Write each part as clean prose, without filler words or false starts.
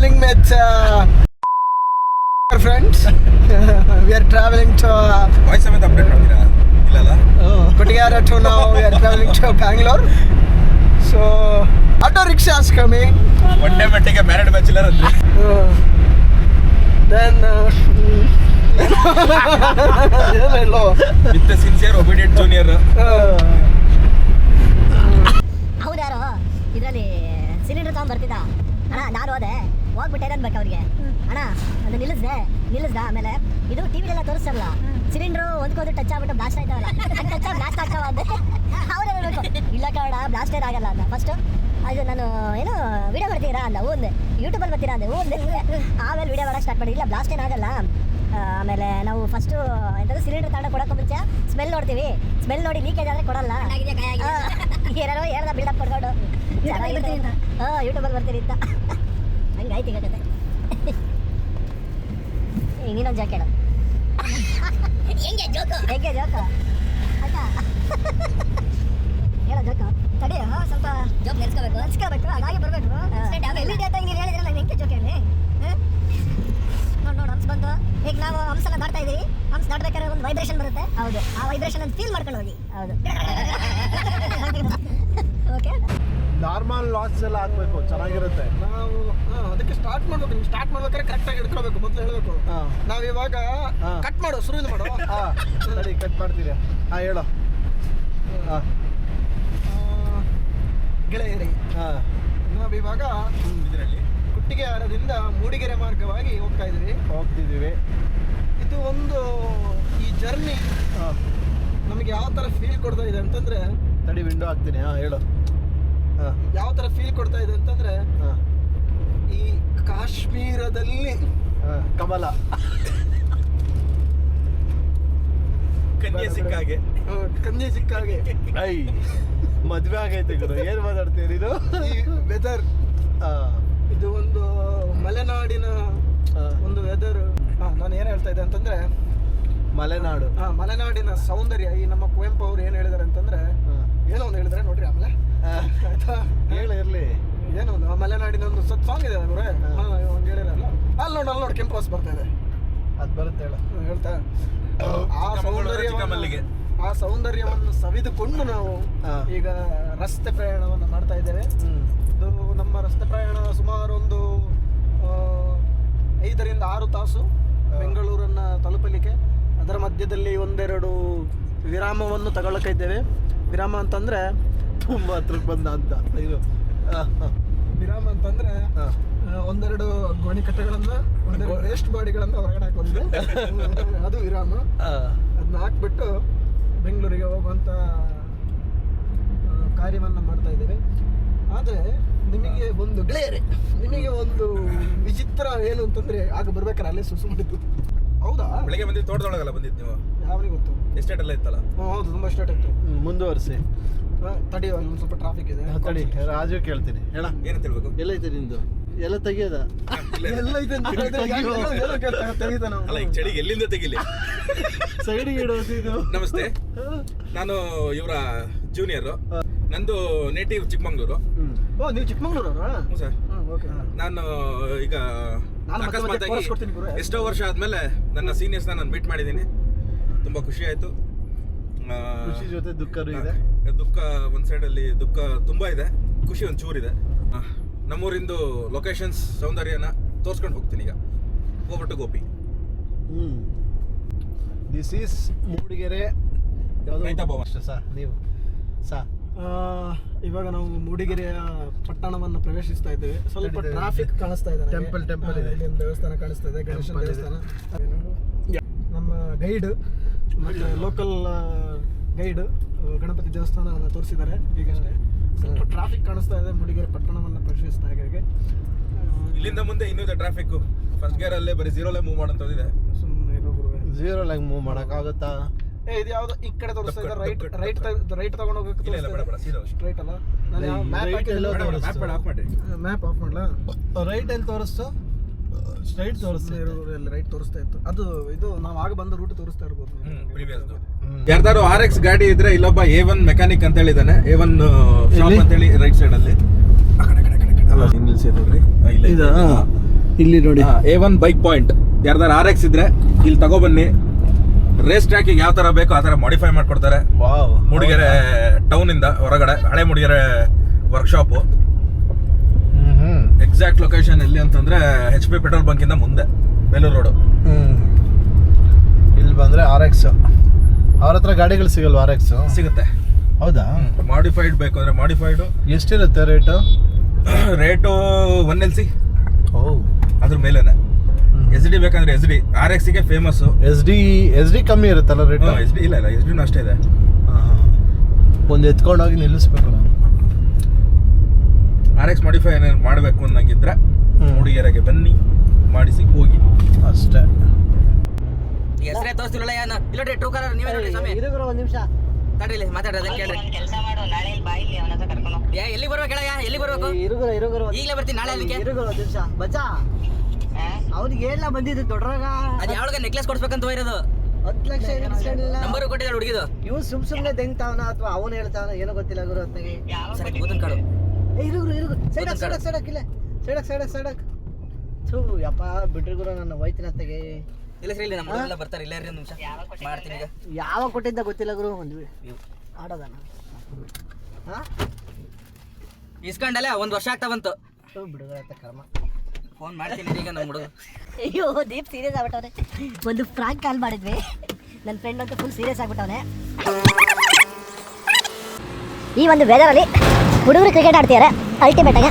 traveling with our friends. We are traveling to voice ಸಮೇತ update ಮಾಡ್ತೀರಾ ಇಲ್ಲಲ್ಲ Kotigara to now. We are traveling to Bangalore. So auto rickshaw is coming. One day ಮಟ್ಟಿಗೆ married bachelor ಅಂದ್ರೆ Then with sincere obedient junior ಹೌದಾರೋ ಇದರಲ್ಲಿ cylinder ತಗೊಂಡ್ ಬರ್ತಿದ್ದ ಅಣ್ಣ ನಾನು ಹೋದೆ ಹೋಗ್ಬಿಟ್ಟೆ ಅನ್ಬೇಕು ಅವ್ರಿಗೆ ಅಣ್ಣ ಅದು ನಿಲ್ಲಿಸ್ದ ಆಮೇಲೆ ಇದು ಟಿವಿಲೆಲ್ಲ ತೋರಿಸ್ತಾರಲ್ಲ ಸಿಲಿಂಡ್ರು ಒಂದ್ಕೋದು ಟಚ್ ಆಗ್ಬಿಟ್ಟು ಬ್ಲಾಸ್ಟ್ ಆಯ್ತಾವಲ್ಲ ಟಚ್ ಬ್ಲಾಸ್ಟ್ ಆಗ್ತಾವ ಅಂದೆ ಅವ್ರು ಹೇಳ್ಬೇಕು ಇಲ್ಲ ಕಾರಣ ಬ್ಲಾಸ್ಟ್ ಆಗಲ್ಲ ಅಂದ ಫಸ್ಟ್ ಅದು ನಾನು ಏನೋ ವಿಡಿಯೋ ಮಾಡ್ತೀರಾ ಅಂದ ಹೂಂದೆ ಯೂಟ್ಯೂಬಲ್ಲಿ ಬರ್ತೀರಾ ಅಂದೆ ಹೂಂದೆ ಆಮೇಲೆ ವಿಡಿಯೋ ಮಾಡಕ್ಕೆ ಸ್ಟಾರ್ಟ್ ಮಾಡಿ ಇಲ್ಲ ಬ್ಲಾಸ್ಟ್ ಏನಾಗಲ್ಲ ಆಮೇಲೆ ನಾವು ಫಸ್ಟು ಎಂಥದ್ದು ಸಿಲಿಂಡರ್ ತಗೊಂಡು ಕೊಡೋಕೆ ಮುಂಚೆ ಸ್ಮೆಲ್ ನೋಡ್ತೀವಿ ಸ್ಮೆಲ್ ನೋಡಿ ಲೀಕೇಜ್ ಆದರೆ ಕೊಡಲ್ಲ ಏನಾರೋ ಹೇಳ್ದ ಬಿಲ್ಡಪ್ ಕೊಡ್ಕೊಂಡು ಯೂಟ್ಯೂಬಲ್ಲಿ ಬರ್ತೀರಿ ಅಂತ ಹಂಗಾಯ್ತು ಈಗ ಕತೆ ಇನ್ನೊಂದು ಜಾಕ್ ಹೇಳು ಹೆಂಗೆ ಜೋಕು ಆಯ್ತಾ ಹೇಳೋ ಜೋಕು ತಡಿ ಸ್ವಲ್ಪ ಜೋಕ್ ನೆನೆಸ್ಕೋಬೇಕು ಹಾಗಾಗಿ ಬರಬೇಕು ಎಲ್ಲಿ ಡೇಟ್ ನೀವು ಹೇಳಿದ್ರಲ್ಲ ಹೆಂಗೆ ಜೋಕ್ ಹೇಳಿ ನೋಡು ಹಂಸ ಬಂತು ಈಗ ನಾವು ಹಂಸನ ದಾಟ್ತಾ ಇದೀವಿ ಹಂಸ ದಾಟ್ಬೇಕಾದ್ರೆ ಒಂದು ವೈಬ್ರೇಷನ್ ಬರುತ್ತೆ ಹೌದು ಆ ವೈಬ್ರೇಷನ್ ಅಂತ ಫೀಲ್ ಮಾಡ್ಕೊಂಡು ಹೋಗಿ ಹೌದು ಓಕೆ ನಾರ್ಮಲ್ ಲಾಸ್ ಎಲ್ಲ ಹಾಕ್ಬೇಕು ಚೆನ್ನಾಗಿರುತ್ತೆ. ನಾವು ಅದಕ್ಕೆ ಸ್ಟಾರ್ಟ್ ಮಾಡ್ಬೇಕು. ನೀವು ಸ್ಟಾರ್ಟ್ ಮಾಡ್ಬೇಕಾದ್ರೆ ಕರೆಕ್ಟಾಗಿ ಇಟ್ಕೋಬೇಕು. ಮೊದಲು ಹೇಳಬೇಕು ನಾವು ಇವಾಗ ಕಟ್ ಮಾಡು ಶುರುವಿಂದ ಮಾಡು. ಸರಿ ಕಟ್ ಮಾಡ್ತೀರಿ. ಹೇಳು. ಗೆಳೆಯರಿ ನಾವಿವಾಗ ಇದರಲ್ಲಿ ಕುಟ್ಟಿಗೆಹಾರದಿಂದ ಮೂಡಿಗೆರೆ ಮಾರ್ಗವಾಗಿ ಹೋಗ್ತಿದ್ದೀವಿ. ಇದು ಒಂದು ಈ ಜರ್ನಿ ನಮಗೆ ಯಾವ ಥರ ಫೀಲ್ ಕೊಡ್ತಾ ಇದೆ ಅಂತಂದರೆ ತಡಿ ವಿಂಡೋ ಹಾಕ್ತೀನಿ. ಹೇಳು. ಯಾವ ಥರ ಫೀಲ್ ಕೊಡ್ತಾ ಇದೆ ಅಂತಂದರೆ ಈ ಕಾಶ್ಮೀರದಲ್ಲಿ ಕಮಲ ಕನ್ಯೆ ಸಿಕ್ಕಾಗೆ ಕನ್ಯೆ ಸಿಕ್ಕಾಗೆ ಐ ಮದ್ವೆ ಆಗೈತೆ ಗುರು. ಏನು ಮಾತಾಡ್ತೀರಿ ಇದು? ಈ ವೆದರ್ ಇದು ಒಂದು ಮಲೆನಾಡಿನ ಒಂದು ವೆದರ್. ನಾನು ಏನು ಹೇಳ್ತಾ ಇದ್ದೆ ಅಂತಂದ್ರೆ ಮಲೆನಾಡು ಮಲೆನಾಡಿನ ಸೌಂದರ್ಯ. ಈ ನಮ್ಮ ಕುವೆಂಪು ಅವ್ರು ಏನು ಹೇಳಿದಾರೆ ಅಂತಂದ್ರೆ ಏನೋ ಒಂದು ಹೇಳಿದ್ರೆ ನೋಡ್ರಿ ಆಮೇಲೆ ಆಯ್ತಾ ಇರ್ಲಿ. ಏನೋ ಒಂದು ಮಲೆನಾಡಿನ ಒಂದು ಸಾಂಗ್ ಇದೆ ಅವ್ರೆ ಒಂದು ಹೇಳಿರಲ್ಲ ಅಲ್ಲಿ ನೋಡಿ ಕೆಂಪು ವಾಸ ಬರ್ತಾ ಇದೆ. ಅದು ಬರುತ್ತೆ ಹೇಳು. ಹೇಳ್ತಾ ಆ ಸೌಂದರ್ಯವನ್ನು ಸವಿದುಕೊಂಡು ನಾವು ಈಗ ರಸ್ತೆ ಪ್ರಯಾಣವನ್ನು ಮಾಡ್ತಾ ಇದ್ದೇವೆ. ಇದು ನಮ್ಮ ರಸ್ತೆ ಪ್ರಯಾಣ ಸುಮಾರು ಒಂದು 5 ರಿಂದ 6 ತಾಸು ಬೆಂಗಳೂರನ್ನ ತಲುಪಲಿಕ್ಕೆ. ಅದರ ಮಧ್ಯದಲ್ಲಿ ಒಂದೆರಡು ವಿರಾಮವನ್ನು ತಗೊಳ್ಳಕ್ಕಿದ್ದೇವೆ. ವಿರಾಮ ಅಂತಂದ್ರೆ ತುಂಬ ಹತ್ರಕ್ಕೆ ಬಂದ ಅಂತ ಇದು. ವಿರಾಮ ಅಂತಂದ್ರೆ ಒಂದೆರಡು ಗೋಣಿಕಟ್ಟೆಗಳನ್ನ ಒಂದೆರಡು ವೇಸ್ಟ್ ಬಾಡಿಗಳನ್ನ ಹೊರಗಡೆ ಹಾಕೋದು ಅದು ವಿರಾಮ. ಅದನ್ನ ಹಾಕ್ಬಿಟ್ಟು ಬೆಂಗಳೂರಿಗೆ ಹೋಗುವಂಥ ಕಾರ್ಯವನ್ನು ಮಾಡ್ತಾ ಇದ್ದೇವೆ. ಆದರೆ ನಿಮಗೆ ಒಂದು ಗೆಳೆಯರೆ, ನಿಮಗೆ ಒಂದು ವಿಚಿತ್ರ ಏನು ಅಂತಂದ್ರೆ ಆಗ ಬರ್ಬೇಕಾರೆ ಅಲ್ಲೇ ಸುಸುಮಡಿದ್ದು. ಹೌದಾ? ಬೆಳಗ್ಗೆ ಬಂದಿದ್ದು ತೋಟದೊಳಗಲ್ಲ ಬಂದಿದ್ದು ನೀವು? ಯಾವನಿಗೆ ಗೊತ್ತು. ಎಸ್ಟೇಟ್ ಎಲ್ಲ ಇತ್ತಲ್ಲ? ಹೌದು, ತುಂಬ ಎಸ್ಟೇಟ್ ಇತ್ತು. ಮುಂದುವರಿಸಿ. ತಡಿ, ಅಲ್ಲಿ ಒಂದು ಸ್ವಲ್ಪ ಟ್ರಾಫಿಕ್ ಇದೆ. ತಡಿ, ರಾಜು ಕೇಳ್ತೀನಿ. ಹೇಳ. ಏನಂತ ಹೇಳ್ಬೇಕು? ಎಲ್ಲೈತೆ ನಿಂದು? ಎಲ್ಲ ತೆಗಿಯೋದ? ಎಲ್ಲ ಇದೆ ಅಂತ ಹೇಳಿದ್ರೆ ತೆಗಿತಾನ. ಅಲ್ಲ, ಈಗ ಚಳಿಗೆ ಎಲ್ಲಿಂದ ತೆಗಿಲಿ? ಸೈಡಿಗೆ ಇಡೋದು ಇದು. ನಮಸ್ತೆ, ನಾನು ಇವರ ಜೂನಿಯರ್. ನಂದು ನೇಟಿವ್ ಚಿಕ್ಕಮಂಗ್ಳೂರು. ಓ, ನೀವು ಚಿಕ್ಕಮಂಗ್ಳೂರವ್ರಾ? ಹ್ಞೂ ಸರ್. ಓಕೆ. ನಾನು ಈಗ ಅಕಸ್ಮಾತಾಗಿ ಎಷ್ಟೋ ವರ್ಷ ಆದಮೇಲೆ ನನ್ನ ಸೀನಿಯರ್ಸ್ನ ನಾನು ಮೀಟ್ ಮಾಡಿದ್ದೀನಿ. ತುಂಬ ಖುಷಿ ಆಯಿತು. ಖುಷಿ ಜೊತೆ ದುಃಖನೂ ಇದೆ. ದುಃಖ ಒಂದು ಸೈಡಲ್ಲಿ ದುಃಖ ತುಂಬ ಇದೆ, ಖುಷಿ ಒಂದು ಚೂರಿದೆ. ನಮ್ಮೂರಿಂದು ಲೊಕೇಶನ್ಸ್ ಸೌಂದರ್ಯನ ತೋರಿಸ್ಕೊಂಡು ಹೋಗ್ತೀನಿ ಈಗ. ಹೋಗ್ಬಿಟ್ಟು ಗೋಪಿ. ದಿಸ್ ಈಸ್ ಮೂಡಿಗೆರೆ ರೈತ ಭವನ. ಸರ್ ನೀವು ಇವಾಗ ನಾವು ಮೂಡಿಗೆರೆಯ ಪಟ್ಟಣವನ್ನು ಪ್ರವೇಶಿಸ್ತಾ ಇದ್ದೇವೆ. ಸ್ವಲ್ಪ ಟ್ರಾಫಿಕ್ ಕಾಣಿಸ್ತಾ ಇದೆ. ಟೆಂಪಲ್ ಇದೆ. ಇಲ್ಲಿ ಒಂದು ದೇವಸ್ಥಾನ ಕಾಣಿಸ್ತಾ ಇದೆ, ಗಣೇಶನ ದೇವಸ್ಥಾನ. ನಮ್ಮ ಗೈಡ್ ಮತ್ತು ಲೋಕಲ್ ಗೈಡ್ ಗಣಪತಿ ದೇವಸ್ಥಾನವನ್ನು ತೋರಿಸಿದ್ದಾರೆ ಈಗಷ್ಟೇ. ಸ್ವಲ್ಪ ಟ್ರಾಫಿಕ್ ಕಾಣಿಸ್ತಾ ಇದೆ ಮೂಡಿಗೆರೆ ಪಟ್ಟಣವನ್ನು ಪ್ರವೇಶಿಸ್ತಾ ಹಾಗೆ. ಇಲ್ಲಿಂದ ಮುಂದೆ ಇನ್ನೂ ಇದೆ ಟ್ರಾಫಿಕ್. ಫಸ್ಟ್ ಗೇರ್ ಅಲ್ಲೇ ಬರೀ ಝೀರೋಲ್ಲೇ ಮೂವ್ ಮಾಡೋಂಥದ್ದಿದೆ. ಸುಮ್ಮನೆ ಝೀರೋಲಾಗಿ ಮೂವ್ ಮಾಡೋಕ್ಕಾಗುತ್ತಾ? ಇದು ಯಾವ್ದು ಈ ಕಡೆ ತೋರಿಸ್ತಾ ಇದೆ? ರೈಟ್ ತಗೊಂಡು ಹೋಗ್ಬೇಕು. ಸ್ಟ್ರೈಟ್ ಅಲ್ಲ? ಮ್ಯಾಪ್ ಆಫ್ ಮಾಡ್ಲಾ? ರೈಟ್ ಎಲ್ಲಿ ತೋರಿಸ್ತು? ಸ್ಟ್ರೈಟ್ ತೋರಿಸ್ತಾ ರೈಟ್ ತೋರಿಸ್ತಾ ಇತ್ತು. ಅದು ಇದು ನಾವು ಆಗ ಬಂದ ರೂಟ್ ತೋರಿಸ್ತಾ ಇರ್ಬೋದು. ಯಾರ್ದಾರು RX ಗಾಡಿ ಇದ್ರೆ ಇಲ್ಲೊಬ್ಬ A1 ಮೆಕ್ಯಾನಿಕ್ ಅಂತ ಹೇಳಿದಾನೆ. A1 ಶಾಪ್ ಅಂತ ಹೇಳಿ ರೈಟ್ ಸೈಡ್ ಅಲ್ಲಿ. ಇಲ್ಲಿ ನೋಡಿ A1 ಬೈಕ್ ಪಾಯಿಂಟ್. ಯಾರ್ದಾರು RX ಇದ್ರೆ ಇಲ್ಲಿ ತಗೊಬನ್ನಿ. ರೇಸ್ ಟ್ರ್ಯಾಕಿಗೆ ಯಾವ ಥರ ಬೇಕೋ ಆ ಥರ ಮಾಡಿಫೈ ಮಾಡಿಕೊಡ್ತಾರೆ. ವಾವ್. ಮೂಡಿಗೆರೆ ಟೌನಿಂದ ಹೊರಗಡೆ, ಹಳೆ ಮೂಡಿಗೆರೆ ವರ್ಕ್ಶಾಪು. ಎಕ್ಸಾಕ್ಟ್ ಲೊಕೇಶನ್ ಎಲ್ಲಿ ಅಂತಂದ್ರೆ HP ಪೆಟ್ರೋಲ್ ಬಂಕಿಂದ ಮುಂದೆ, ಬೇಲೂರು ರೋಡು. ಇಲ್ಲಿ ಬಂದ್ರೆ RX ಅವ್ರ ಹತ್ರ ಗಾಡಿಗಳು ಸಿಗಲ್ವಾ? RX ಸಿಗುತ್ತೆ. ಹೌದಾ? ಮಾಡಿಫೈಡ್ ಬೇಕು ಅಂದ್ರೆ ಮಾಡಿಫೈಡು. ಎಷ್ಟಿರುತ್ತೆ ರೇಟು? ರೇಟು 1LC ಓ, ಅದ್ರ ಮೇಲೇನೆ. SD ಬೇಕಂದ್ರೆ SD, RX ಗೆ ಫೇಮಸ್. SD ಕಮ್ಮಿ ಇರುತ್ತಲ್ಲ ರೇಟ್? SD ಇಲ್ಲ SD ಅಷ್ಟೇ ಇದೆ. ಒಂದು ಎತ್ಕೊಂಡೋಗಿ ನಿಲ್ಲಿಸ್ಬೇಕು ನಾನು. RX ಮಾಡಿಫೈ ಏನಾದ್ರು ಮಾಡಬೇಕು ಅನ್ನಂಗಿದ್ರೆ ಮೂಡಿಗೆರೆಗೆ ಬನ್ನಿ, ಮಾಡಿಸಿ ಹೋಗಿ ಅಷ್ಟೇ. ಹೆಸರೇ ತೋರಿಸ್ತಿರಲ್ಲ ಏನು ಇಲ್ಲೋಡ್ರಿ ಟ್ರೂ ಕಲರ್ ನೀವೇ ನೋಡಿ ಸ್ವಾಮಿ. ಒಂದು ನಿಮಿಷ ತಡ್ರಿ ಮಾತಾಡೋದು ಕೇಳ್ರಿ. ಕೆಲಸ ಮಾಡು, ನಾಳೆ ಬಾಯಿಲಿ ಅವನ ಹತ್ರ ಕರ್ಕೊಂಡು ಹೋಗು. ಎಲ್ಲಿ ಬರ್ಬೇಕು ಹೇಳಯ್ಯ, ಎಲ್ಲಿ ಬರ್ಬೇಕು? ಇರುಗುರು ಈಗಲೇ ಬರ್ತೀನಿ, ನಾಳೆ ಅದಕ್ಕೆ ಇರುಗುರು ಒಂದು ನಿಮಿಷ ಬಚ್ಚ. ಅವ್ರಿಗೆ ಎಲ್ಲ ಬಂದಿದ್ದು ದೊಡ್ಡರಾಗ ಅದು ಯಾವಾಗ ನೆಕ್ಲೆಸ್ ಕೊಡ್ಸ್ಬೇಕಂತ ಇರೋದು. 10 ಲಕ್ಷ ಇಸ್ಕೊಂಡಿಲ್ಲ. ನಂಬರ್ ಕೊಟ್ಟಿದ್ದಾಳೆ ಹುಡುಗಿದು. ಇವ್ ಸುಮ್ನೆ ತೆಂಗ್ತಾವನ ಅಥವಾ ಅವನು ಹೇಳ್ತಾವನ ಏನೋ ಗೊತ್ತಿಲ್ಲ ಗುರು ಹೊತ್ತಿಗೆ. ಸರಿ ಕೂತನ್ ಕಾಡು. ಇರುಗುರು ಸೈಡಕ್ ಥೂ ಯಪ್ಪ ಬಿಡ್ರಿ ಗುರು, ನನ್ನ ಹೋಯ್ತಿನ ಅತ್ತಗೆ. ಇಲ್ಲ ಸರಿ, ಇಲ್ಲಿ ನಮ್ಮ ಹುಡುಗರೆಲ್ಲ ಬರ್ತಾರೆ. ಇಲ್ಲ ರೀ ಒಂದು ನಿಮಿಷ ಮಾಡ್ತೀನಿ ಈಗ. ಯಾವಾಗ ಕೊಟ್ಟಿದ್ದ ಗೊತ್ತಿಲ್ಲ ಗುರು. ಒಂದು ಆಡೋದನ ಇಸ್ಕೊಂಡಲ್ಲ 1 ವರ್ಷ ಆಗ್ತಾ ಬಂತು. ಬಿಡುಗರ ಕರ್ಮ. ಫೋನ್ ಮಾಡ್ತೀನಿ ಈಗ ನಮ್ಮ ಹುಡುಗ. ಅಯ್ಯೋ ದೀಪ್ ಸೀರಿಯಸ್ ಆಗ್ಬಿಟ್ಟವ್ರೆ. ಒಂದು ಫ್ರಾಂಕ್ ಕಾಲ್ ಮಾಡಿದ್ವಿ, ನನ್ನ ಫ್ರೆಂಡ್ ಅಂತೂ ಫುಲ್ ಸೀರಿಯಸ್ ಆಗ್ಬಿಟ್ಟವನೆ. ಈ ಒಂದು ವೆದರಲ್ಲಿ ಹುಡುಗರು ಕ್ರಿಕೆಟ್ ಆಡ್ತಿದ್ದಾರೆ. ಅಲ್ಟಿಮೇಟಾಗಿ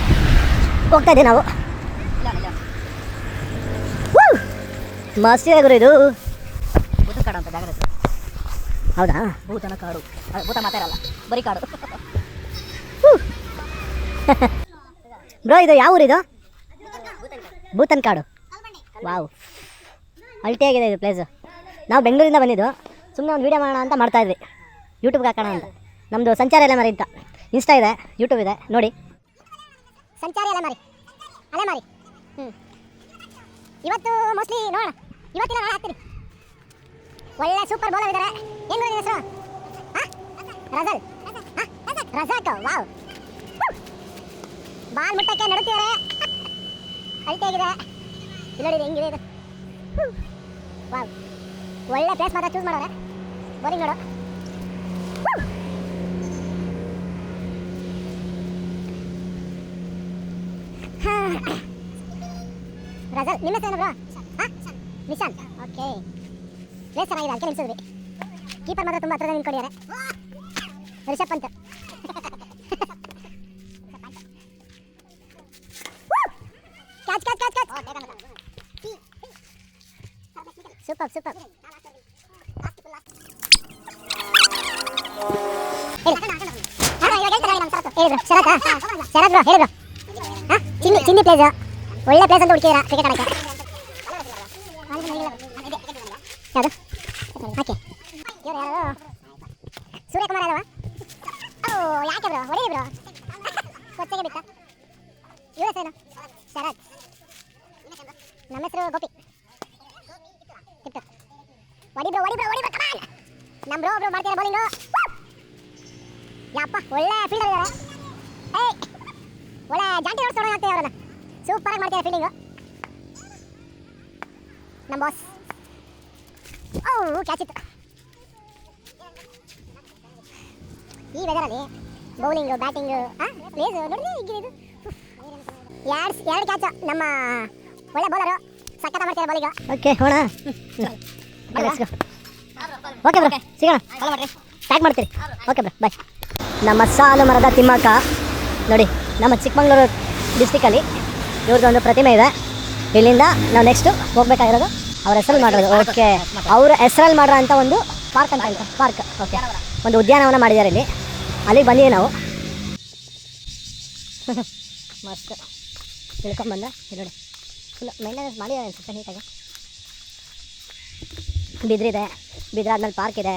ಹೋಗ್ತಾ ಇದ್ದೀವಿ ನಾವು. ಮಸ್ತ್ ಇದೆ ಗುರು ಇದು. ಭೂತನ ಕಾಡು ಅಂತ ಜಾಗ ಹೆಸರು. ಹೌದಾ? ಭೂತನ ಕಾಡು. ಭೂತ ಮಾತಾಡಲ್ಲ, ಬರೀ ಕಾಡು. ಬ್ರೋ ಇದು ಯಾವ ಊರಿದು? ಭೂತನ್ ಕಾಡು. ವಾವ್, ಅಲ್ಟಿಯಾಗಿದೆ ಇದು ಪ್ಲೇಸು. ನಾವು ಬೆಂಗಳೂರಿಂದ ಬಂದಿದ್ದು, ಸುಮ್ಮನೆ ಒಂದು ವೀಡಿಯೋ ಮಾಡೋಣ ಅಂತ ಮಾಡ್ತಾಯಿದ್ವಿ, ಯೂಟ್ಯೂಬ್ಗೆ ಹಾಕೋಣ ಅಂತ. ನಮ್ಮದು ಸಂಚಾರ ಅಲೆಮಾರಿ ಅಂತ ಇನ್ಸ್ಟಾ ಇದೆ, ಯೂಟ್ಯೂಬ್ ಇದೆ, ನೋಡಿ. ಸಂಚಾರ ಅಲೆಮಾರಿ. ಇವತ್ತು ಮೋಸ್ಟ್ಲಿ ನೋಡೋಣ, ಇವತ್ತಿಲ್ಲ ನಾಳೆ ಹಾಕ್ತೀನಿ. ಒಳ್ಳೆ ಸೂಪರ್ ಬೌಲರ್ ಇದ್ದಾರೆ. ಏನು ನೋಡಿ ಹೆಸರು? ರಜಾಕ್. ವಾವ್, ಬಾಲ್ ಮುಟ್ಟಕ್ಕೆ ನಡುತ್ತಿದ್ದಾರೆ. ಅಲ್ಟಿಯಾಗಿದೆ. ಇಲ್ಲಿ ನೋಡಿ ಹೆಂಗಿದೆ ಇದು. ವಾವ್, ಒಳ್ಳೆ ಪ್ಲೇಸ್ ಮಾತ್ರ ಚೂಸ್ ಮಾಡೋರೆ. ಬೋಲಿಂಗ್ ನೋಡು. ರಜಲ್, ನಿಮ್ಮ ಹೆಸರು ಬ್ರೋ? ನಿಶಾಂತ್. ಓಕೆ, ಪ್ಲೇಸ್ ಚೆನ್ನಾಗಿದೆ, ಅದಕ್ಕೆ ನಿಲ್ಸಿದ್ವಿ. ಕೀಪರ್ ಮಾತ್ರ ತುಂಬ ಹತ್ರದಲ್ಲಿ ನಿಂತ್ಕೊಂಡಿದ್ದಾರೆ. ರಿಷಬ್ ಪಂತ್. ಕ್ಯಾಚ್. ಸೂಪರ್. ಶರತ್ ಬ್ರೋ, ಹೇಳಿ ಬ್ರೋ. ಚಿನ್ನಿ ಪ್ಲೇಸ್, ಒಳ್ಳೆ ಪ್ಲೇಸ್ ಅಂತ ಹುಡುಕಿದ್ದೀರಾ ಕ್ರಿಕೆಟ್ ಆಡಕ್ಕೆ. ಯಾವುದು? ಓಕೆ, ಇವ್ರು ಯಾರು? ಸೂರ್ಯಕುಮಾರ್ ಅಲ್ವಾ? ಓ ಯಾಕೆ ಬ್ರೋ, ಹೊಡಿ ಬ್ರೋ, ಕೊಚ್ಚಗೆ ಬಿಟ್ಟ. ಇವ್ರ ಹೆಸರೇನು? ಶರತ್. ನಮ್ಮ ಹೆಸರು ಗೋಪಿ. ಹೊಡಿ ಬ್ರೋ, ಕಮಾನ್. ನಮ್ಮ ಬ್ರೋ ಮಾಡ್ತಾರೆ ಬೌಲಿಂಗು. ಯಪ್ಪ, ಒಳ್ಳೆ ಫೀಲ್ಡರ್ ಇದ್ದಾರೆ. ಒಳ್ಳೆ ಜಾಂಟಿ ನೋಡ್ಸೋಣ ಅಂತ ಅವರನ್ನ. ಸೂಪರಾಗಿ ಮಾಡ್ತಾರೆ ಫೀಲ್ಡಿಂಗು ನಮ್ಮ ಬಾಸ್. ಕ್ಯಾಚ್ ಇತ್ತು. ಈ ವೆದರಲ್ಲಿ ಬೌಲಿಂಗು, ಬ್ಯಾಟಿಂಗು, ಪ್ಲೇಸು ನೋಡಿದ್ರೆ ಹೀಗಿದೆ ಇದು. ಎರಡು ಕ್ಯಾಚ್. ನಮ್ಮ ಒಳ್ಳೆ ಬೌಲರು ಸಕ್ಕತ್ತ ಮಾಡ್ತಾರೆ ಬೌಲಿಂಗ್. ಓಕೆ ಹೋಣ. ಓಕೆ ಬ್ರೋ, ಸಿಗೋಣ, ಸ್ಟಾರ್ಟ್ ಮಾಡ್ತೀರಿ. ಓಕೆ ಬ್ರೋ, ಬಾಯ್. ನಮ್ಮ ಸಾಲು ಮರದ ತಿಮ್ಮಕ್ಕ ನೋಡಿ, ನಮ್ಮ ಚಿಕ್ಕಮಗಳೂರು ಡಿಸ್ಟಿಕಲ್ಲಿ ಇವ್ರದ್ದೊಂದು ಪ್ರತಿಮೆ ಇದೆ. ಇಲ್ಲಿಂದ ನಾವು ನೆಕ್ಸ್ಟು ಹೋಗ್ಬೇಕಾಗಿರೋದು ಅವ್ರ ಹೆಸರಲ್ಲಿ ಮಾಡೋದು. ಓಕೆ, ಅವ್ರ ಹೆಸರಲ್ಲಿ ಮಾಡೋ ಅಂತ ಒಂದು ಪಾರ್ಕ್ ಅಂತ ಆಯಿತು. ಪಾರ್ಕ್, ಓಕೆ, ಒಂದು ಉದ್ಯಾನವನ ಮಾಡಿದ್ದಾರೆ ಇಲ್ಲಿ. ಅಲ್ಲಿಗೆ ಬಂದೀವಿ ನಾವು. ಮಸ್ತ್ ತಿಳ್ಕೊಂಬಂದ. ನೋಡಿ ಫುಲ್ ಮೇಂಟೆನೆನ್ಸ್ ಮಾಡಿದ್ದಾರೆ ಅನ್ಸುತ್ತೆ ನೀಟಾಗಿ. ಬಿದ್ರಿದೆ, ಬಿದ್ರಾದ್ಮೇಲೆ ಪಾರ್ಕ್ ಇದೆ.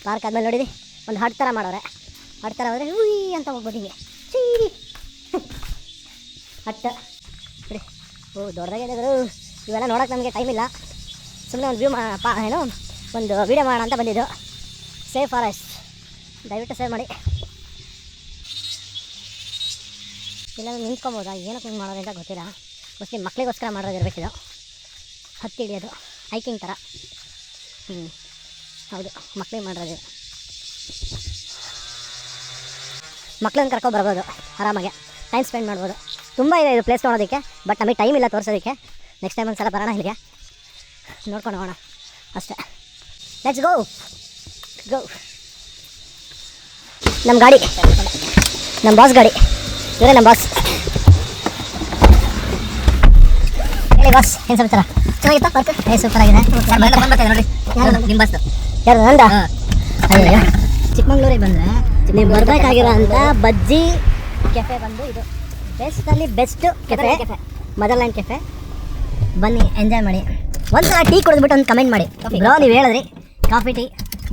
ಪಾರ್ಕ್ ಆದಮೇಲೆ ನೋಡಿರಿ ಒಂದು ಹಟ್ ಥರ ಮಾಡೋರೆ. ಹಟ್ ಥರ ಹೋದರೆ ಹುಯ್ ಅಂತ ಹೋಗ್ಬೋದು ಹಿಂಗೆ ಚೀರಿ ಹಟ್ ಬಿಡಿ. ದೊಡ್ಡದಾಗಿದೆ ಗುರು. ಇವೆಲ್ಲ ನೋಡೋಕೆ ನಮಗೆ ಟೈಮ್ ಇಲ್ಲ. ಸುಮ್ಮನೆ ಒಂದು ಒಂದು ವೀಡಿಯೋ ಮಾಡೋಣ ಅಂತ ಬಂದಿದ್ದು. ಸೇವ್ ಫಾರೆಸ್ಟ್, ದಯವಿಟ್ಟು ಸೇವ್ ಮಾಡಿ. ಇಲ್ಲ ನಿಂತ್ಕೊಬೋದಾ, ಏನಕ್ಕೆ ಹಿಂಗೆ ಮಾಡೋದು ಅಂತ ಗೊತ್ತಿಲ್ಲ. ಮೋಸ್ಟ್ಲಿ ಮಕ್ಕಳಿಗೋಸ್ಕರ ಮಾಡೋದಿರ್ಬೇಕಿದು. ಹತ್ತಿ ಹಿಡಿಯೋದು ಹೈಕಿಂಗ್ ಥರ. ಹೌದು, ಮಕ್ಳಿಗೆ ಮಾಡಿರೋದು. ಮಕ್ಳನ್ನ ಕರ್ಕೊಬರ್ಬೋದು, ಆರಾಮಾಗೆ ಟೈಮ್ ಸ್ಪೆಂಡ್ ಮಾಡ್ಬೋದು. ತುಂಬ ಇದೆ ಇದು ಪ್ಲೇಸ್ ತೊಗೊಳೋದಕ್ಕೆ, ಬಟ್ ನಮಗೆ ಟೈಮ್ ಇಲ್ಲ ತೋರಿಸೋದಕ್ಕೆ. ನೆಕ್ಸ್ಟ್ ಟೈಮ್ ಒಂದು ಸಲ ಬರೋಣ ಇಲ್ಲಿಗೆ, ನೋಡ್ಕೊಂಡು ಹೋಗೋಣ ಅಷ್ಟೇ. ಲೆಟ್ಸ್ ಗೋ ಗೋ. ನಮ್ಮ ಗಾಡಿ, ನಮ್ಮ ಬಾಸ್ ಗಾಡಿ, ಇವರೇ ನಮ್ಮ ಬಾಸ್. ಹೇಳಿ ಬಾಸ್, ಏನು ಸಮಾಚಾರ? ಚೆನ್ನಾಗಿತ್ತಾ ಪಾರ್ಕ್? ಸೂಪರ್ ಆಗಿದೆ. ನೋಡಿರಿ, ನಿಮ್ಮ ಬಾಸ್ ಯಾರು? ನಂದ? ಅಯ್ಯೋ, ಚಿಕ್ಕಮಂಗ್ಳೂರಿಗೆ ಬಂದರೆ ನೀವು ಬರಬೇಕಾಗಿರೋ ಅಂಥ ಬಜ್ಜಿ ಕೆಫೆ ಬಂದು ಇದು ಬೆಸ್ಟಲ್ಲಿ ಬೆಸ್ಟ್ ಕೆಫೆ, ಮದರ್ಲ್ಯಾಂಡ್ ಕೆಫೆ. ಬನ್ನಿ, ಎಂಜಾಯ್ ಮಾಡಿ. ಒಂದ್ಸಲ ಟೀ ಕುಡಿದ್ಬಿಟ್ಟು ಒಂದು ಕಮೆಂಟ್ ಮಾಡಿ. ಬ್ರೋ ನೀವು ಹೇಳಿದ್ರಿ ಕಾಫಿ ಟೀ,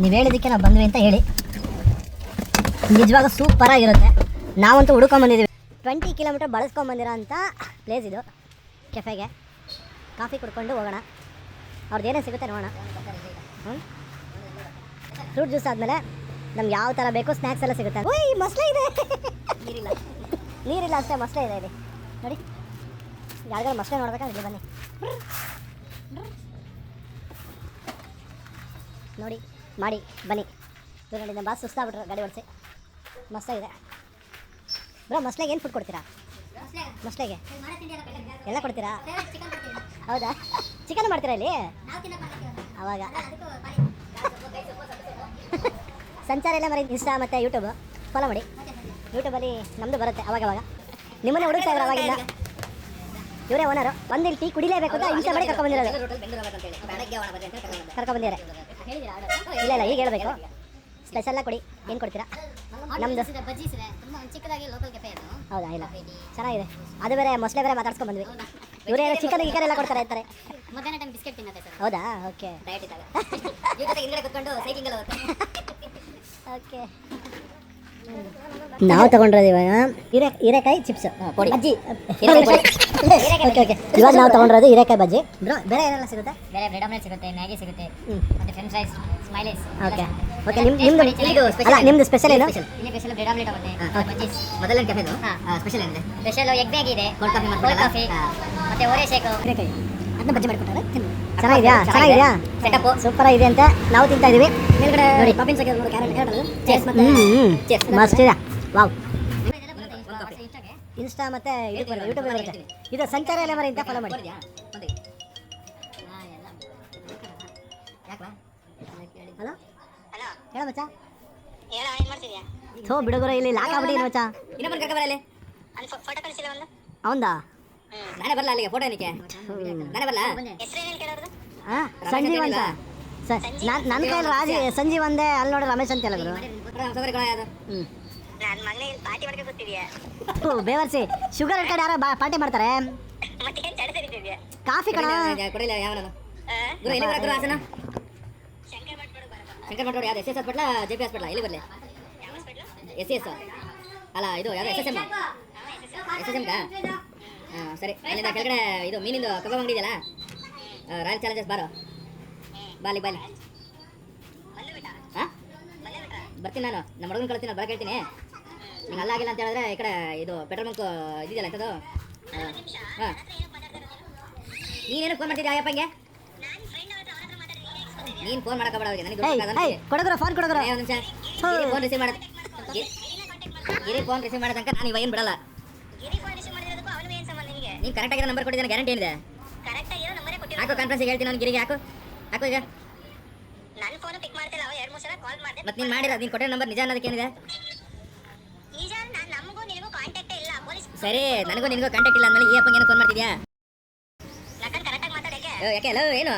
ನೀವು ಹೇಳಿದ್ದಕ್ಕೆ ನಾವು ಬಂದ್ವಿ ಅಂತ ಹೇಳಿ. ನಿಜವಾಗ ಸೂಪರಾಗಿರುತ್ತೆ. ನಾವಂತೂ ಹುಡ್ಕೊಂಬಂದಿದ್ದೀವಿ. 20 ಕಿಲೋಮೀಟರ್ ಬಳಸ್ಕೊಂಬಂದಿರೋ ಅಂಥ ಪ್ಲೇಸ್ ಇದು. ಕೆಫೆಗೆ ಕಾಫಿ ಕುಡ್ಕೊಂಡು ಹೋಗೋಣ. ಅವ್ರದ್ದು ಏನೇನು ಸಿಗುತ್ತೆ ನೋಡೋಣ. ಫ್ರೂಟ್ ಜ್ಯೂಸ್ ಆದಮೇಲೆ ನಮ್ಗೆ ಯಾವ ಥರ ಬೇಕು ಸ್ನ್ಯಾಕ್ಸ್ ಎಲ್ಲ ಸಿಗುತ್ತೆ. ಓಯ್, ಮೊಸಳೆ ಇದೆ. ನೀರಿಲ್ಲ ಅಷ್ಟೇ, ಮೊಸಳೆ ಇದೆ ಇಲ್ಲಿ ನೋಡಿ. ಯಾರಿಗಾರು ಮೊಸಳೆ ನೋಡ್ಬೇಕಾದ್ರೆ ಬನ್ನಿ ನೋಡಿ, ಮಾಡಿ ಬನ್ನಿ. ಇವಾಗ ನೋಡಿ, ನಮ್ಮ ಬಾಸ್ ಸುಸ್ತಾಗ್ಬಿಟ್ರು ಗಾಡಿ ಓಡಿಸಿ. ಮೊಸಳೆ ಬ್ರೋ, ಮೊಸಳೆಗೆ ಏನು ಫುಡ್ ಕೊಡ್ತೀರಾ? ಮೊಸಳೆಗೆ ಎಲ್ಲ ಕೊಡ್ತೀರಾ? ಹೌದಾ? ಚಿಕನ್ ಮಾಡ್ತೀರಾ ಇಲ್ಲಿ? ಅವಾಗ ಸಂಚಾರ ಎಲ್ಲ ಮರಿ ಇನ್ಸ್ಟಾ ಮತ್ತು ಯೂಟ್ಯೂಬ್ ಫಾಲೋ ಮಾಡಿ. ಯೂಟ್ಯೂಬಲ್ಲಿ ನಮ್ಮದು ಬರುತ್ತೆ ಅವಾಗವಾಗ. ನಿಮ್ಮನ್ನೇ ಹುಡುಕ್ತಾ ಇದ್ರು ಅವಾಗಿಂದ. ಇವರೇ ಓನರು. ಒಂದು ಇಲ್ಲಿ ಟೀ ಕುಡಿಲೇಬೇಕು ಅಂತ ಇನ್ಸ್ಟಾ ಮಾಡಿ ಕರ್ಕೊಂಡ್ಬಂದಿರೋದು. ಕರ್ಕೊಂಡ್ಬಂದಿದ್ದಾರೆ. ಇಲ್ಲ ಇಲ್ಲ, ಈಗ ಹೇಳಬೇಕು. ಸ್ಪೆಷಲ್ಲ ಕೊಡಿ. ಏನು ಕೊಡ್ತೀರಾ? ನಮ್ಮದು ಹೌದಾ? ಇಲ್ಲ, ಚೆನ್ನಾಗಿದೆ. ಅದು ಬೇರೆ ಮೊಸಳೆ ಬೇರೆ ಮಾತಾಡ್ಸ್ಕೊಂಡ್ಬಂದ್ವಿ. ಇವರೇ ಚಿಕನ್ ಗಿಕನ್ ಎಲ್ಲ ಕೊಡ್ತಾರೆ ಇರ್ತಾರೆ. ಮಧ್ಯಾಹ್ನ ಟೈಮ್ ಬಿಸ್ಕೆಟ್ ತಿನ್ನತ್ತೆ ಸರ್. ಹೌದಾ? ಓಕೆ ಹಿಂದ್ಗಡೆ ಕುತ್ಕೊಂಡು ಸೈಕ್ಲಿಂಗ್ ಎಲ್ಲ ಹೋಗುತ್ತೆ. ಓಕೆ, ನಾವು ತಗೊಂಡಿರೋದು ಇವಾಗ ಹೀರೆಕಾಯಿ ಚಿಪ್ಸ್ ಬಜ್ಜಿ. ಓಕೆ ಓಕೆ, ಇವಾಗ ನಾವು ತಗೊಂಡಿರೋದು ಹೀರೆಕಾಯಿ ಬಜ್ಜಿ. ಬ್ರೋ, ಬೇರೆ ಏನೆಲ್ಲ ಸಿಗುತ್ತೆ? ಬೇರೆ ಬ್ರೆಡ್ ಆಮ್ಲೆಟ್ ಸಿಗುತ್ತೆ, ಮ್ಯಾಗಿ ಸಿಗುತ್ತೆ, ಮತ್ತೆ French fries, smileys. Okay okay, ನಿಮ್ದು ಸ್ಪೆಷಲ್ ಏನು? ಇಲ್ಲಿ ಸ್ಪೆಷಲ್ ಬ್ರೆಡ್ ಆಮ್ಲೆಟ್ ಆಗುತ್ತೆ, ಬಜ್ಜಿ. ಮೊದಲ ಕೆಫೆದು ಸ್ಪೆಷಲ್ ಏನಿದೆ? ಸ್ಪೆಷಲ್ ಎಗ್ ಮ್ಯಾಗಿ ಇದೆ, ಕೋಲ್ಡ್ ಕಾಫಿ ಕೋಲ್ಡ್ ಕಾಫಿ, ಮತ್ತೆ ಓರೆ ಶೇಕು. ಹೀರೆಕಾಯಿ ಅದನ್ನ ಬಜ್ಜಿ ಮಾಡಿಕೊಟ್ಟಾರೆ. ಚೆನ್ನಾಗಿದೆಯಾ? ಚೆನ್ನಾಗಿದೆಯಾ? ಸೆಟಪ್ ಸೂಪರ್ ಇದೆ ಅಂತ ನಾವು ತಿಂತಾ ಇದೀವಿ. ಮೇಲ್ಗಡೆ ನೋಡಿ, ಟಾಪಿಂಗ್ಸ್ ಹಾಕಿದ್ರು, ಕ್ಯಾರೆಟ್ ಮಸ್ತ್ ಇದೆ. ವಾವ್, ಇಷ್ಟಾಗೆ ಇನ್ಸ್ಟಾ ಮತ್ತು ಯೂಟ್ಯೂಬ್ ಬರುತ್ತೆ. ಇದು ಸಂಚಾರ ಎಲ್ಲ ಮರಿ ಅಂತ ಫಾಲೋ ಮಾಡಿ. ಹಲೋ ಹೇಳ ಮಚ್ಚ. ಹೇಳ, ಏನ್ ಮಾಡ್ತಿದ್ಯಾ? ಥೋ ಬಿಡುಗರ, ಇಲ್ಲಿ ಲಾಕ್ ಆಗ್ಬಿಟ್ಟಿನ ಮಚ್ಚ. ಇನ್ನೊಬ್ಬನ ಕರ್ಕ ಬರಲಿ. ಅಲ್ಲಿ ಫೋಟೋ ಕಳಿಸಿಲ್ಲ ಒಂದು. ಅವಂದಾ? ನಾನೇ ಬರಲ್ಲ ಅಲ್ಲಿಗೆ, ಫೋಟೋ ಏನಕ್ಕೆ? ನಾನೇ ಬರಲ್ಲ. ಹೆಸರೇನು ಕೇಳೋದು? ಹಾಂ, ಸಂಜೀವ್ ಅಂತ. ನನ್ನ ಕೈಯಲ್ಲಿ ಸಂಜೀವ್ ಒಂದೇ. ಅಲ್ಲಿ ನೋಡಿ ರಮೇಶ್ ಅಂತ ಹೇಳಿದ್ರು. ಹ್ಞೂ, ನನ್ನ ಮಗನೇ ಪಾರ್ಟಿ ಮಾಡ್ಕೊಂಡು ಕೂತಿದ್ಯಾ? ಬೇವರ್ಸಿ ಶುಗರ್ ಕಡೆ ಯಾರೋ ಪಾರ್ಟಿ ಮಾಡ್ತಾರೆ. ಮತ್ತೆ ಏನ್ ತಡೆದಿದ್ಯಾ? ಕಾಫಿ ಕಣ. ಕೊಡಿಲ್ಲ ಯಾವನು ಗುರು, ಎಲ್ಲಿ ಬರಕ್ಕೆ ಹಾಸನ? ಶಂಕರ್ ಮಾಡ್ಬಿಡು ಬರಲ್ಲ. ಶಂಕರ್ ಮಾಡ್ಬಿಡು. ಯಾವ್ದು ಎಸ್ ಎಸ್ ಹಾಸ್ಪಿಟ್ಲ, ಜೆ ಪಿ ಹಾಸ್ಪಿಟ್ಲ? ಎಲ್ಲಿ ಬರಲಿ? ಯಾವ ಹಾಸ್ಪಿಟ್ಲು? ಎಸ್ ಎಸ್ ಅಲ್ಲ, ಇದು ಯಾವ್ದು S S M? S S ಎಮ್ಗಾ? ಹಾಂ ಸರಿ. ಅಲ್ಲಿಂದ ಕೆಳಗಡೆ ಇದು ಮೀನಿಂದು ಕಬಾಬ್ ಅಂಗಡಿ ಇದೆಯಲ್ಲ, ರಾಯಲ್ ಚಾಲೆಂಜಸ್ ಬಾರೋ. ಬಾಲಿ ಬಾಲಿ. ಹಾಂ, ಬರ್ತೀನಿ ನಾನು. ನಮ್ಮ ಹುಡುಗನ ಕಳ್ತೀನಿ, ಬರಕ್ಕೆ ಹೇಳ್ತೀನಿ. ನಿಂಗೆ ಅಲ್ಲಾಗಿಲ್ಲ ಅಂತ ಹೇಳಿದ್ರೆ ಈ ಕಡೆ ಇದು ಪೆಟ್ರೋಲ್ ಬಂಕ್ ಇದೆಯಲ್ಲ ಎಂಥದ್ದು. ಹಾಂ, ನೀನೇನು ಫೋನ್ ಮಾಡ್ತಿದ್ಯಾ ಅಯ್ಯಪ್ಪಂಗೆ? ನೀನು ಫೋನ್ ಮಾಡೋಕ್ಕಾಗಬೇಡ ಅವ್ರಿಗೆ, ನನಗೆ ಕೊಡಗ್ರ ಫೋನ್ ಕೊಡಗ್ರ. ಒಂದು ನಿಮಿಷ ಫೋನ್ ರಿಸೀವ್ ಮಾಡೋದು. ಗಿರಿ ಫೋನ್ ರಿಸೀವ್ ಮಾಡೋ ತನಕ ನಾನು ಇವಾಗ ಏನು ಬಿಡಲ್ಲ. ಗಿರಿ ಫೋನ್ ರಿಸೀವ್ ಮಾಡಿರೋದಕ್ಕೂ ಅವನಿಗೆ ಏನು ಸಂಬಂಧ ನಿನಗೆ? ನೀನು ಕರೆಕ್ಟ್ ಆಗಿರೋ ನಂಬರ್ ಕೊಟ್ಟಿದ್ದಾನೆ, ಗ್ಯಾರಂಟಿ ಏನಿದೆ? ಕರೆಕ್ಟ್ ಆಗಿರೋ ನಂಬರೇ ಕೊಟ್ಟಿರೋ. ಹಾಕು, ಕಾನ್ಫರೆನ್ಸಿಗೆ ಹೇಳ್ತೀನಿ ಅವ್ನು. ಗಿರಿಗೆ ಹಾಕು ಈಗ. ನನ್ನ ಫೋನ್ ಪಿಕ್ ಮಾಡ್ತಿಲ್ಲ, ಅವ 2-3 ಸಲ ಕಾಲ್ ಮಾಡಿದೆ. ಮತ್ತೆ ನೀನು ಮಾಡಿರೋದು, ನೀನು ಕೊಟ್ಟಿರೋ ನಂಬರ್ ನಿಜ ಅನ್ನೋದಕ್ಕೆ ಏನಿದೆ? ನಿಜ, ನಮಗೂ ನಿನಗೂ ಕಾಂಟ್ಯಾಕ್ಟೇ ಇಲ್ಲ. ಪೊಲೀಸ್ ಸರಿ, ನನಗೂ ನಿನಗೂ ಕಾಂಟ್ಯಾಕ್ಟ್ ಇಲ್ಲ ಅಂದಮೇಲೆ ಈ ಅಪ್ಪಂಗೆ ಏನು ಫೋನ್ ಮಾಡ್ತಿದ್ಯಾ? ಲಕ್ಕನ್ ಕರೆಕ್ಟಾಗಿ ಮಾತಾಡಕ್ಕೆ. ಯಾಕೆ ಅಲ್ಲ ಏನು?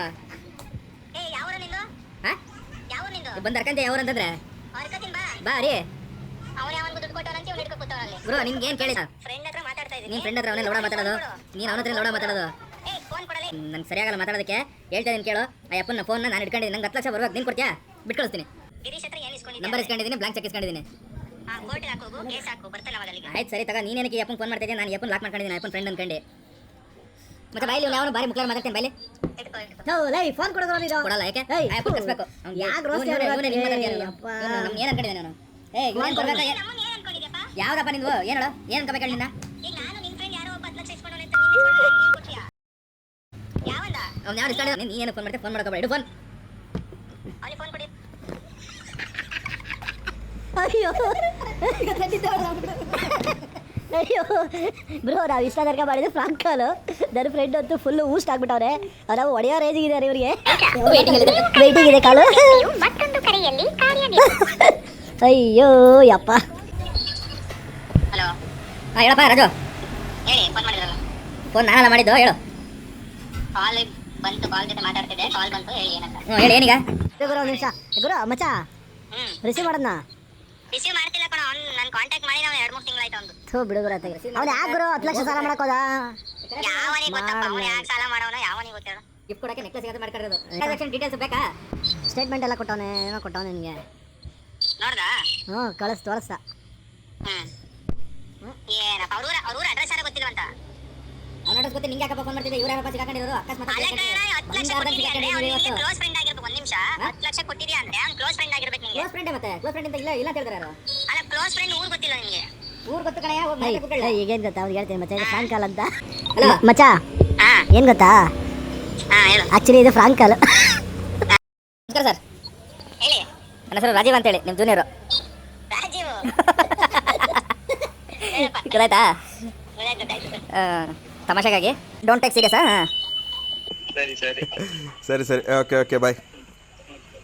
ಏ, ಯಾವೂರು ನಿಂದು? ಹಾಂ, ಯಾವೂರು ನಿಂದು? ಬಂದು ಅರ್ಕಂತೆ ಯಾವ್ರು ಅಂತಂದ್ರೆ ಹೊರಕತ್ತೀನಿ ಬಾ. ಬಾ ರೀ. ಅವ್ನು ಯಾವನ್ಗೂ ದುಡ್ಡು ಕೊಟ್ಟವನಂತೆ ಇವ್ನು ಹಿಡ್ಕೊಂಡು ಕೂತವನಲ್ಲಿ. ಬ್ರೋ, ನಿನ್ಗೆ ಏನು ಕೇಳಿ? ಫ್ರೆಂಡ್ ಹತ್ರ ಮಾತಾಡ್ತಾ ಇದ್ದೀನಿ. ನೀನು ಫ್ರೆಂಡ್ ಹತ್ರ ಅವನೇ ಲೌಡ ಮಾತಾಡೋದು, ನೀನು ಅವನ ಹತ್ರ ಲೌಡ ಮಾತಾಡೋದು. ಏ, ಫೋನ್ ಕೊಡಲಿ. ನಂಗೆ ಸರಿಯಾಗಲ್ಲ ಮಾತಾಡೋದಕ್ಕೆ. ಹೇಳ್ತಾ ಇದ್ದೀನಿ ಕೇಳು. ಆ ಅಪ್ಪನ ಫೋನ್ನ ನಾನು ಇಟ್ಕೊಂಡಿದ್ದೀನಿ. ನಂಗೆ 10 ಲಕ್ಷ ಬರ್ಬೇಕು. ನೀನು ಕೊಡ್ತೀಯಾ? ಬಿಟ್ಟು ಕಳಿಸ್ತೀನಿ. ಗಿರೀಶ್ ಹತ್ರ ಏನು ಇಸ್ಕೊಂಡಿದ್ದೆ? ನಂಬರ್ ಇಸ್ಕೊಂಡಿದ್ದೀನಿ, ಬ್ಲಾಂಕ್ ಚೆಕ್ ಇಸ್ಕೊಂಡಿದ್ದೀನಿ. ಕೋರ್ಟ್ಗೆ ಹಾಕೋಗು, ಕೇಸ್ ಹಾಕು, ಬರ್ತಾನೆ ಅವಾಗ ಅಲ್ಲಿಗೆ. ಆಯ್ತು ಸರಿ, ತಗ. ನೀನೇನಕ್ಕೆ ಈ ಅಪ್ಪನ ಫೋನ್ ಮಾಡ್ತಿದ್ದೆ? ನಾನು ಈ ಅಪ್ಪನ ಲಾಕ್ ಮಾಡ್ಕೊಂಡಿದ್ದೀನಿ, ಅಪ್ಪನ ಫ್ರೆಂಡ್ ಅನ್ಕೊಂಡು. ಮತ್ತೆ ಬಾಯಲ್ಲಿ ಯಾವನು ಬಾರಿ ಮುಕ್ಲಾರ ಮಾತಾಡ್ತೇನೆ ಬಾಯಲ್ಲಿ. ಫೋನ್ ಕೊಡಗ್ರ ನೀನು. ಕೊಡಲ್ಲ, ಯಾಕೆ? ಏಯ್, ಅಪ್ಪನ ಕಳಿಸ್ಬೇಕು. ಯಾಕೆ ರೋಸ್ಟ್ ಏನು ಅಪ್ಪ? ಅನ್ಕೊಂಡಿದ್ದೆ ನಾನು? ಏನು ಕೊಡ್ಬೇಕಾ? ನಮ್ಮನ್ನ ಏನು ಅನ್ಕೊಂಡಿದ್ಯಪ್ಪ? ಯಾವ್ದಪ್ಪ ನಿಂದು? ಏನು ಹೇಳು? ಏನು ಅನ್ಕೋಬೇಕು ನಿನ್ನ? ಈಗ ನಾನು ನಿನ್ನ ಫ್ರೆಂಡ್ ಯಾರೋ 10 ಲಕ್ಷ ಇಸ್ಕೊಂಡವನೆ ಅಂತ ನೀನು ಅವ್ನು ಯಾರು ಇಷ್ಟ ನೀನು ಏನು ಫೋನ್ ಮಾಡ್ತೀವಿ ಫೋನ್ ಮಾಡ್ಕೊಬೇಡ ಇಡು ಫೋನ್ ಅವನಿಗೆ ಫೋನ್ ಕೊಡಿ. ಅಯ್ಯೋ ಅಯ್ಯೋ ಬ್ರೋ ನಾವು ಇಷ್ಟ ತನಕ ಮಾಡಿದ್ದು ಫ್ರಾಂಕ್ ಕಾಲು ನನ್ನ ಫ್ರೆಂಡ್ ಅಂತೂ ಫುಲ್ಲು ಊಸ್ಟ್ ಆಗ್ಬಿಟ್ಟವ್ರೆ ನಾವು ಹೊಡೆಯೋ ರೇಜಿಗಿದ್ದಾರೆ ಇವರಿಗೆ ವೇಟಿಂಗ್ ಇದೆ ಕಾಲು ಮತ್ತೊಂದು ಕರೆಯಲ್ಲಿ ಅಯ್ಯೋ ಯಪ್ಪ ಹಲೋ, ಹಾಂ ಹೇಳಪ್ಪ ರಾಜು ಹೇಳಿ. ಫೋನ್ ಮಾಡಿದ್ರಲ್ಲ, ಫೋನ್ ನಾನೆಲ್ಲ ಮಾಡಿದ್ದು ಹೇಳು ಕಾಲ್ ಬಂತು, ಕಾಲ್ ಜೊತೆ ಮಾತಾಡ್ತಿದ್ದೆ, ಕಾಲ್ ಬಂತು, ಹೇಳಿ ಏನಂತ. ಹ್ಞೂ ಹೇಳಿ ಏನೀಗ ಗುರು ಒಂದು ನಿಮಿಷ ಗುರು ಮಚ್ಚ ರಿಸೀವ್ ಮಾಡೋದ್ನ ರಿಸೀವ್ ಮಾಡ್ತಿಲ್ಲ ಕಣ. ಅವ್ನು ನಾನು ಕಾಂಟ್ಯಾಕ್ಟ್ ಮಾಡಿ ನಾವು 2-3 ತಿಂಗಳಾಯ್ತು ಅವ್ನು. ಥೂ ಬಿಡು ಗುರು ಅವ್ನು ಯಾಕೆ ಗುರು 10 ಲಕ್ಷ ಸಾಲ ಮಾಡಕ್ ಹೋದ ಯಾವನಿಗೆ ಗೊತ್ತಪ್ಪ, ಅವ್ನು ಯಾಕೆ ಸಾಲ ಮಾಡೋನು, ಯಾವನಿಗೆ ಗೊತ್ತೇಳು. ಗಿಫ್ಟ್ ಕೊಡೋಕ್ಕೆ ನೆಕ್ಲೆಸ್ ಸಿಗತ್ತೆ ಮಾಡ್ಕೊಂಡಿರೋದು ಟ್ರಾನ್ಸಾಕ್ಷನ್ ಡೀಟೇಲ್ಸ್ ಬೇಕಾ ಸ್ಟೇಟ್ಮೆಂಟ್ ಎಲ್ಲ ಕೊಟ್ಟವನೆ ಏನೋ ಕೊಟ್ಟವನೆ ನಿನಗೆ ನೋಡ್ದಾ? ಹ್ಞೂ ತೋರಿಸ್ದ ಏನಪ್ಪ ಅವ್ರ ಅಡ್ರೆಸ್ ಯಾರು ಗೊತ್ತಿಲ್ವಂತ. ಅವ್ನ ಅಡ್ರೆಸ್ ಗೊತ್ತಿ ನಿಂಗೆ ಯಾಕಪ್ಪ ಫೋನ್ ಮಾಡ್ತಿದ್ದೆ ಇವ್ರು ಯಾರಪ್ಪ ಸಿಗಾಕೊಂಡಿರೋದು ಅಕಸ್ಮಾತ್ ಅಲ್ಲ ಕಣ, 10 ಲಕ್ಷ ಕೊಟ್ಟಿದ್ಯಾ ಅಂದ್ರೆ ಅವ್ನು ನಿನ್ಗೆ ಕ್ಲೋಸ್ ಫ್ರೆಂಡ್ ಆಗಿರ್ಬೇಕು. 1 ನಿಮಿಷ, 10 ಲಕ್ಷ ಕೊಟ್ಟಿದ್ಯಾ ಅಂದ್ರೆ ಅವ್ನು ಕ್ಲೋಸ್ ಫ್ರೆಂಡ್ ಆಗಿರ್ಬೇಕು ನಿಂಗೆ. ಕ್ಲೋಸ್ ಫ್ರೆಂಡ್ ಮತ್ತೆ ಕ್ಲೋಸ್ ಫ್ರೆಂಡ್ ಅಂತ ಇಲ್ಲ ಅಂತ ಹೇಳ್ತಾರೆ ಯಾರು ಅಲ್ಲ, ಕ್ಲೋಸ್ ಫ್ರೆಂಡ್ ಊರು ಗೊತ್ತಿಲ್ಲ ನಿನಗೆ. ಊರು ಗೊತ್ತು ಕಣಯ್ಯ ಹೋಗಿ ಮನೆಗೆ ಕೂತ್ಕೊಳ್ಳಿ. ಈಗೇನು ಗೊತ್ತಾ ಅವ್ನಿಗೆ ಹೇಳ್ತೀನಿ ಮಚ್ಚ ಇದು ಫ್ರಾಂಕ್ ಕಾಲ್ ಅಂತ ಹಲೋ ಮಚ್ಚ ಹಾ ಏನು ಗೊತ್ತಾ ಹಾ ಹೇಳು. ಆ್ಯಕ್ಚುಲಿ ಇದು ಫ್ರಾಂಕ್ ಕಾಲ್ ನಮಸ್ಕಾರ ಸರ್ ಹೇಳಿ. ನನ್ನ ಹೆಸರು ರಾಜೀವ್ ಅಂತೇಳಿ ನಿಮ್ಮ ಜೂನಿಯರು ರಾಜೀವ್. ಗೊತ್ತಾಯ್ತಾ ಗೊತ್ತಾಯ್ತು. ತಮಾಷೆಗಾಗಿ ಡೋಂಟ್ ಟೇಕ್ ಸೀರಿಯಸ್ ಹಾಂ ಸರಿ ಓಕೆ ಬಾಯ್.